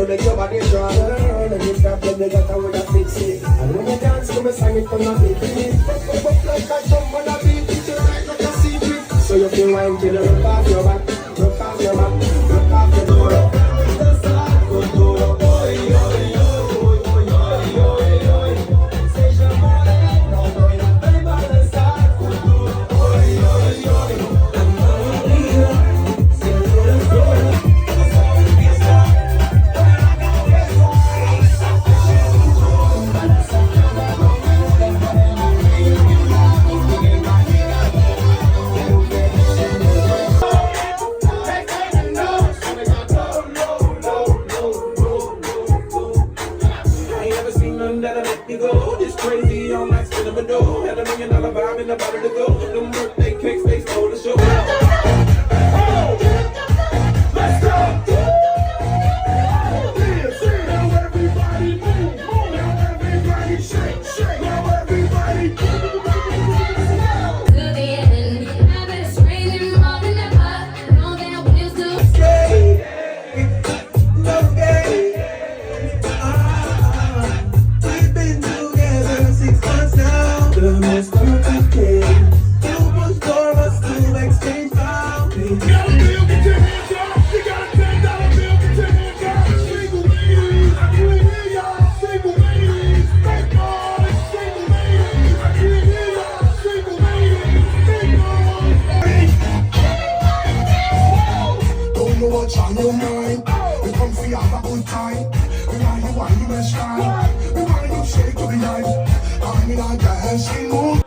to make your body strong. And you stop when you got with a fix it. And when you dance, come and sing it from a big beat. But like a drum on a beat, it's right like a secret. So you can wind till you rock off your back, rock off your back, rock off your door. That's all good door. Oi, oi, oi, oi, oi, oi, oi. Say your money, no, no, baby, that's all good door. Oi, oi, oi. I'm only here. Say your story. That's all it is. It's crazy, I'm like spinning a door. Had $1 million vibe in the bottom to go. Them birthday cakes, they stole the show. Oh, let's go. Now everybody move, move. Now everybody shake, shake. Now everybody move. What's on your mind? We come for you, have a good time. We want you on your best time. We want you shake to the life. I'm in a dancing mood.